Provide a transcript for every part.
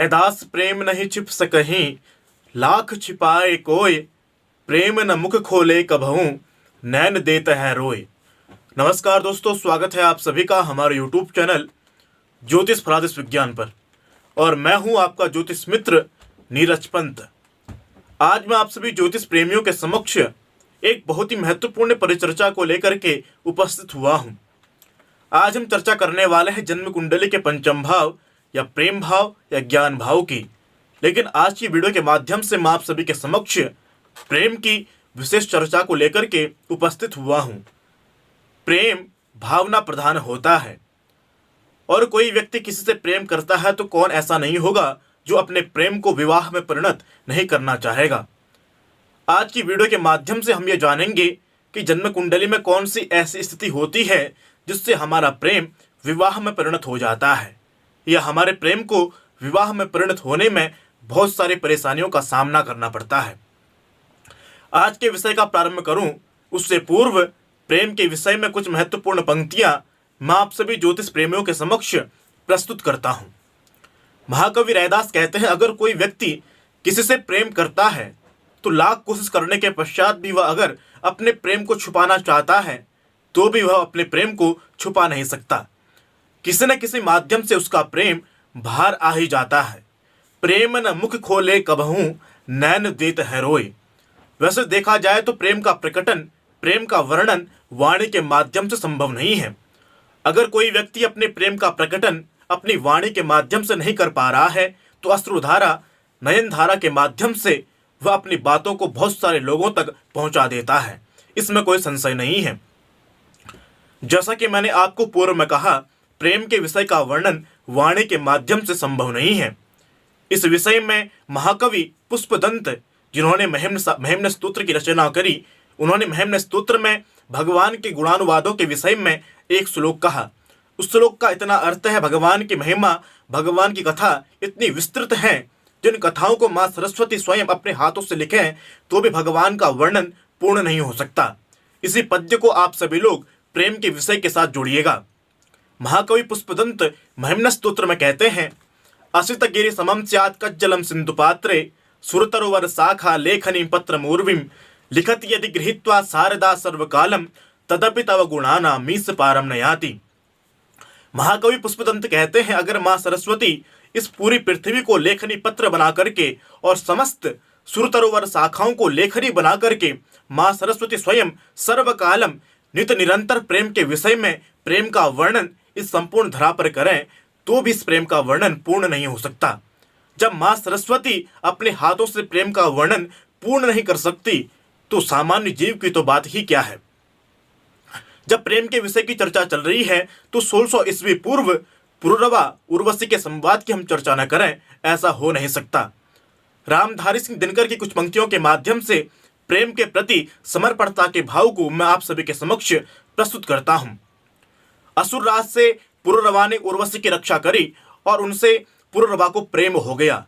एदास प्रेम नहीं छिप सकहीं, लाख छिपाए कोय, प्रेम न मुख खोले कबहूं, नैन देत है रोय। नमस्कार दोस्तों, स्वागत है आप सभी का हमारे YouTube चैनल ज्योतिष फरादिश विज्ञान पर। और मैं हूं आपका ज्योतिष मित्र नीरज पंत। आज मैं आप सभी ज्योतिष प्रेमियों के समक्ष एक बहुत ही महत्वपूर्ण परिचर्चा को लेकर के उपस्थित हुआ हूं। आज हम चर्चा करने वाले हैं जन्म कुंडली के पंचम भाव या प्रेम भाव या ज्ञान भाव की। लेकिन आज की वीडियो के माध्यम से मैं आप सभी के समक्ष प्रेम की विशेष चर्चा को लेकर के उपस्थित हुआ हूं। प्रेम भावना प्रधान होता है और कोई व्यक्ति किसी से प्रेम करता है तो कौन ऐसा नहीं होगा जो अपने प्रेम को विवाह में परिणत नहीं करना चाहेगा। आज की वीडियो के माध्यम से हम ये जानेंगे कि जन्म कुंडली में कौन सी ऐसी स्थिति होती है जिससे हमारा प्रेम विवाह में परिणत हो जाता है या हमारे प्रेम को विवाह में परिणत होने में बहुत सारी परेशानियों का सामना करना पड़ता है। आज के विषय का प्रारंभ करूं उससे पूर्व प्रेम के विषय में कुछ महत्वपूर्ण पंक्तियां मैं आप सभी ज्योतिष प्रेमियों के समक्ष प्रस्तुत करता हूं। महाकवि रैदास कहते हैं, अगर कोई व्यक्ति किसी से प्रेम करता है तो लाख कोशिश करने के पश्चात भी वह अगर अपने प्रेम को छुपाना चाहता है तो भी वह अपने प्रेम को छुपा नहीं सकता। किसी न किसी माध्यम से उसका प्रेम बाहर आ ही जाता है। प्रेम न मुख खोले कबहूं, नैन देत है रोय। वैसे देखा जाए तो प्रेम का प्रकटन, प्रेम का वर्णन वाणी के माध्यम से संभव नहीं है। अगर कोई व्यक्ति अपने प्रेम का प्रकटन अपनी वाणी के माध्यम से नहीं कर पा रहा है तो अश्रुधारा, नयन धारा के माध्यम से वह अपनी बातों को बहुत सारे लोगों तक पहुंचा देता है। इसमें कोई संशय नहीं है। जैसा कि मैंने आपको पूर्व में कहा, प्रेम के विषय का वर्णन वाणी के माध्यम से संभव नहीं है। इस विषय में महाकवि पुष्पदंत, जिन्होंने महिम्न स्तोत्र की रचना करी, उन्होंने महिम्न स्तोत्र में भगवान के गुणानुवादों के विषय में एक श्लोक कहा। उस श्लोक का इतना अर्थ है, भगवान की महिमा, भगवान की कथा इतनी विस्तृत है, जिन कथाओं को माँ सरस्वती स्वयं अपने हाथों से लिखें तो भी भगवान का वर्णन पूर्ण नहीं हो सकता। इसी पद्य को आप सभी लोग प्रेम के विषय के साथ जोड़िएगा। महाकवि पुष्पदंत महिम्न स्तोत्र में कहते हैं, असित गिरि समम स्यात् कज्जलम सिंधु पात्रे, सुरतरुवर शाखा लेखनी पत्र मूर्विम, लिखत यदि गृहीत्वा शारदा सर्वकालम, तदपि तव गुणाना मीस पारम न याति। महाकवि पुष्पदंत कहते हैं, अगर माँ सरस्वती इस पूरी पृथ्वी को लेखनी पत्र बना करके और समस्त सुरतरुवर शाखाओं को लेखनी बना करके माँ सरस्वती स्वयं सर्वकालम नित निरंतर प्रेम के विषय में प्रेम का वर्णन इस संपूर्ण धरा पर करें तो भी इस प्रेम का वर्णन पूर्ण नहीं हो सकता। जब माँ सरस्वती अपने हाथों से प्रेम का वर्णन पूर्ण नहीं कर सकती तो सामान्य जीव की तो बात ही क्या है। जब प्रेम के विषय की चर्चा चल रही है तो 1600 ईस्वी पूर्व पुरुरवा उर्वशी के संवाद की हम चर्चा न करें, ऐसा हो नहीं सकता। रामधारी सिंह दिनकर की कुछ पंक्तियों के माध्यम से प्रेम के प्रति समर्पणता के भाव को मैं आप सभी के समक्ष प्रस्तुत करता हूं। असुर राज से पुरुरवा ने उर्वशी की रक्षा करी और उनसे पुरुरवा को प्रेम हो गया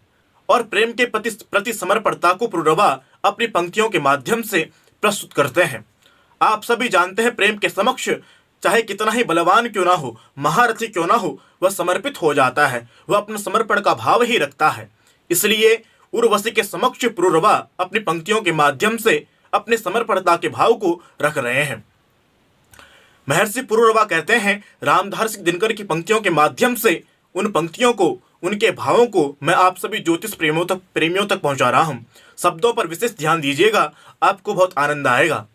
और प्रेम के प्रति समर्पणता को पुरुरवा अपनी पंक्तियों के माध्यम से प्रस्तुत करते हैं। आप सभी जानते हैं, प्रेम के समक्ष चाहे कितना ही बलवान क्यों ना हो, महारथी क्यों ना हो, वह समर्पित हो जाता है, वह अपने समर्पण का भाव ही रखता है। इसलिए उर्वशी के समक्ष पुरुरवा अपनी पंक्तियों के माध्यम से अपने समर्पणता के भाव को रख रहे हैं। महर्षि पुरुरवा कहते हैं, रामधारी सिंह दिनकर की पंक्तियों के माध्यम से उन पंक्तियों को, उनके भावों को मैं आप सभी ज्योतिष प्रेमियों तक पहुंचा रहा हूं। शब्दों पर विशेष ध्यान दीजिएगा, आपको बहुत आनंद आएगा।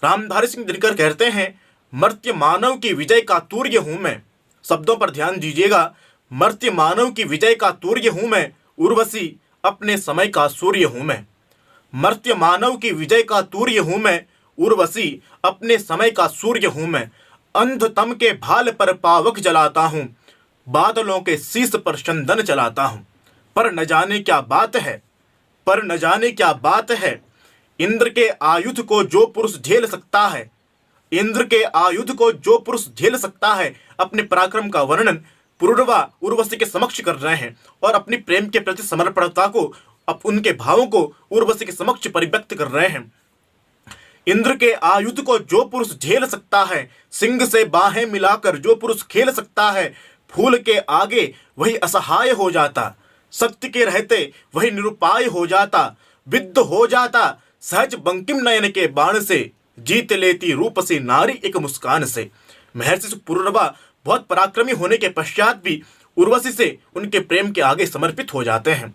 रामधारी सिंह दिनकर कहते हैं, मर्त्य मानव की विजय का तूर्य हूं मैं। शब्दों पर ध्यान दीजिएगा, मर्त्य मानव की विजय का तूर्य हूं मैं, उर्वशी अपने समय का सूर्य हूं मैं। मर्त्य मानव की विजय का तूर्य हूं मैं, उर्वशी अपने समय का सूर्य हूं मैं। अंधतम के भाल पर पावक जलाता हूं, बादलों के शीश पर चंदन चलाता हूं। पर न जाने क्या बात है, पर न जाने क्या बात है, इंद्र के आयुध को जो पुरुष झेल सकता है, इंद्र के आयुध को जो पुरुष झेल सकता है। अपने पराक्रम का वर्णन पुरुरवा उर्वशी के समक्ष कर रहे हैं और अपनी प्रेम के प्रति समर्पणता को, अब उनके भावों को उर्वशी के समक्ष परिव्यक्त कर रहे हैं। इंद्र के आयुध को जो पुरुष झेल सकता है, सिंह से बाहें मिलाकर जो पुरुष खेल सकता है, फूल के आगे वही असहाय हो जाता, शक्ति के रहते वही निरुपाय हो जाता, विद्ध हो जाता सहज बंकिम नयन के बाण से, जीत लेती रूप से नारी एक मुस्कान से। महर्षि पुरुरवा बहुत पराक्रमी होने के पश्चात भी उर्वशी से उनके प्रेम के आगे समर्पित हो जाते हैं।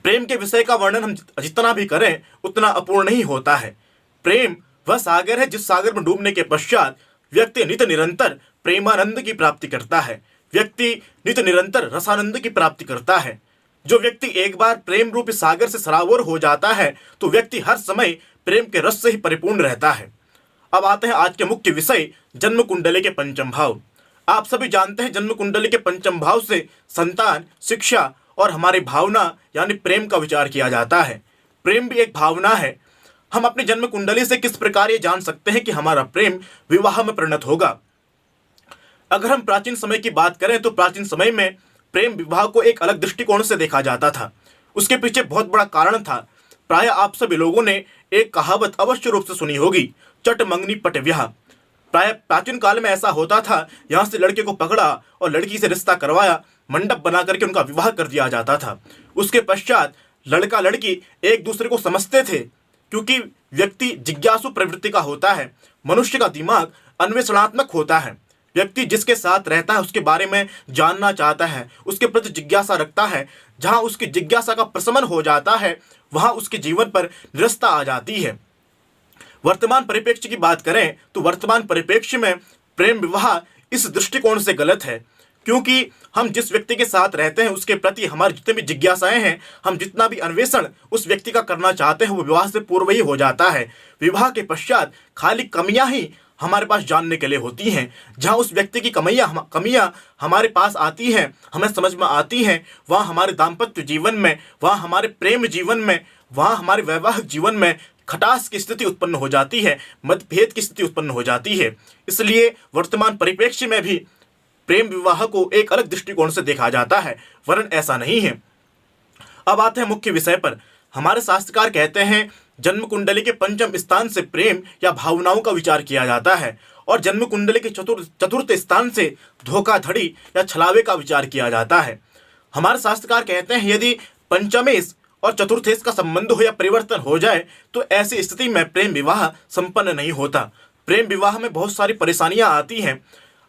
प्रेम के विषय का वर्णन हम जितना भी करें उतना अपूर्ण नहीं होता है। प्रेम वह सागर है जिस सागर में डूबने के पश्चात व्यक्ति नित निरंतर प्रेमानंद की प्राप्ति करता है, व्यक्ति नित निरंतर रसानंद की प्राप्ति करता है। जो व्यक्ति एक बार प्रेम रूपी सागर से सराबोर हो जाता है तो व्यक्ति हर समय प्रेम के रस से ही परिपूर्ण रहता है। अब आते हैं आज के मुख्य विषय, जन्म कुंडली के पंचम भाव। आप सभी जानते हैं जन्म कुंडली के पंचम भाव से संतान, शिक्षा और हमारी भावना यानी प्रेम का विचार किया जाता है। प्रेम भी एक भावना है। हम अपनी जन्म कुंडली से किस प्रकार ये जान सकते हैं कि हमारा प्रेम विवाह में परिणत होगा। अगर हम प्राचीन समय की बात करें तो प्राचीन समय में प्रेम विवाह को एक अलग दृष्टिकोण से देखा जाता था। उसके पीछे बहुत बड़ा कारण था। प्राय आप सभी लोगों ने एक कहावत अवश्य रूप से सुनी होगी, चट मंगनी पट ब्याह। प्राय प्राचीन काल में ऐसा होता था, यहाँ से लड़के को पकड़ा और लड़की से रिश्ता करवाया, मंडप बना करके उनका विवाह कर दिया जाता था। उसके पश्चात लड़का लड़की एक दूसरे को समझते थे, क्योंकि व्यक्ति जिज्ञासु प्रवृत्ति का होता है। मनुष्य का दिमाग अन्वेषणात्मक होता है। व्यक्ति जिसके साथ रहता है उसके बारे में जानना चाहता है, उसके प्रति जिज्ञासा रखता है। जहाँ उसकी जिज्ञासा का प्रशमन हो जाता है वहाँ उसके जीवन पर निरस्ता आ जाती है। वर्तमान परिप्रेक्ष्य की बात करें तो वर्तमान परिप्रेक्ष्य में प्रेम विवाह इस दृष्टिकोण से गलत है, क्योंकि हम जिस व्यक्ति के साथ रहते हैं उसके प्रति हमारी जितनी भी जिज्ञासाएं हैं, हम जितना भी अन्वेषण उस व्यक्ति का करना चाहते हैं वो विवाह से पूर्व ही हो जाता है। विवाह के पश्चात खाली कमियां ही हमारे पास जानने के लिए होती हैं। जहाँ उस व्यक्ति की कमियां हमारे पास आती हैं, हमें समझ में आती हैं, वहाँ हमारे दाम्पत्य जीवन में, वहाँ हमारे प्रेम जीवन में, वहाँ हमारे वैवाहिक जीवन में खटास की स्थिति उत्पन्न हो जाती है, मतभेद की स्थिति उत्पन्न हो जाती है। इसलिए वर्तमान परिप्रेक्ष्य में भी प्रेम विवाह को एक अलग दृष्टिकोण से देखा जाता है, वरन ऐसा नहीं है। अब आते हैं मुख्य विषय पर। हमारे शास्त्रकार कहते हैं जन्म कुंडली के पंचम स्थान से प्रेम या भावनाओं का विचार किया जाता है और जन्म कुंडली के चतुर्थ स्थान से धोखाधड़ी या छलावे का विचार किया जाता है। हमारे शास्त्रकार कहते हैं यदि पंचमेश और चतुर्थेश का संबंध हो या परिवर्तन हो जाए तो ऐसी स्थिति में प्रेम विवाह संपन्न नहीं होता। प्रेम विवाह में बहुत सारी परेशानियां आती हैं।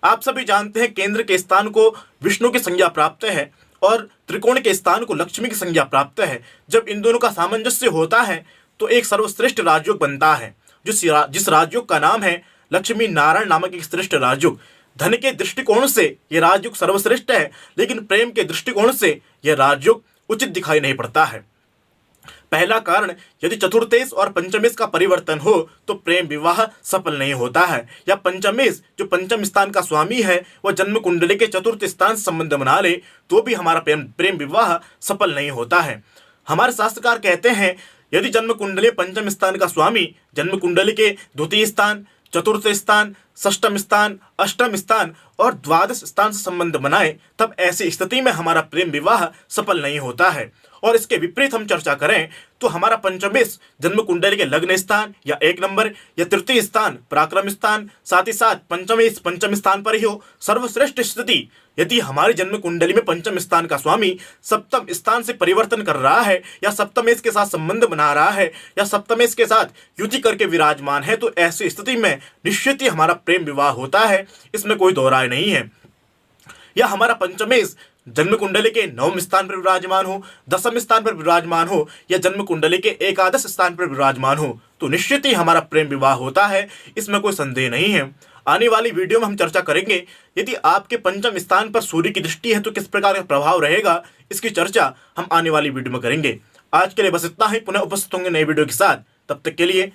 आप सभी जानते हैं केंद्र के स्थान को विष्णु की संज्ञा प्राप्त है और त्रिकोण के स्थान को लक्ष्मी की संज्ञा प्राप्त है। जब इन दोनों का सामंजस्य होता है तो एक सर्वश्रेष्ठ राजयोग बनता है, जिस राजयोग का नाम है लक्ष्मी नारायण नामक एक श्रेष्ठ राजयोग। धन के दृष्टिकोण से यह राजयोग सर्वश्रेष्ठ है, लेकिन प्रेम के दृष्टिकोण से यह राजयोग उचित दिखाई नहीं पड़ता है। पहला कारण, यदि चतुर्थेश और पंचमेश का परिवर्तन हो तो प्रेम विवाह सफल नहीं होता है, या पंचमेश जो पंचम स्थान का स्वामी है वह जन्म कुंडली के चतुर्थ स्थान से संबंध बना ले तो भी हमारा प्रेम विवाह सफल नहीं होता है। हमारे शास्त्रकार कहते हैं यदि जन्म कुंडली पंचम स्थान का स्वामी जन्म कुंडली के द्वितीय स्थान, चतुर्थ स्थान, षष्ठम स्थान, अष्टम स्थान और द्वादश स्थान से संबंध बनाए तब ऐसी स्थिति में हमारा प्रेम विवाह सफल नहीं होता है। और इसके विपरीत हम चर्चा करें तो हमारा पंचमेश जन्म कुंडली के लग्न स्थान या एक नंबर या तृतीय स्थान पराक्रम स्थान, साथ ही साथ पंचमेश पंचम स्थान पर ही हो, सर्वश्रेष्ठ स्थिति। यदि हमारी जन्म कुंडली में पंचम स्थान का स्वामी सप्तम स्थान से परिवर्तन कर रहा है या सप्तमेश के साथ संबंध बना रहा है या सप्तमेश के साथ युति करके विराजमान है तो ऐसी स्थिति में निश्चित ही हमारा प्रेम विवाह होता है, इसमें कोई दो राय नहीं है। या हमारा पंचमेश जन्म कुंडली के नवम स्थान पर विराजमान हो, दसम स्थान पर विराजमान हो या जन्म कुंडली के एकादश स्थान पर विराजमान हो तो निश्चित ही हमारा प्रेम विवाह होता है, इसमें कोई संदेह नहीं है। आने वाली वीडियो में हम चर्चा करेंगे यदि आपके पंचम स्थान पर सूर्य की दृष्टि है तो किस प्रकार का प्रभाव रहेगा, इसकी चर्चा हम आने वाली वीडियो में करेंगे। आज के लिए बस इतना ही। पुनः उपस्थित होंगे नई वीडियो के साथ, तब तक के लिए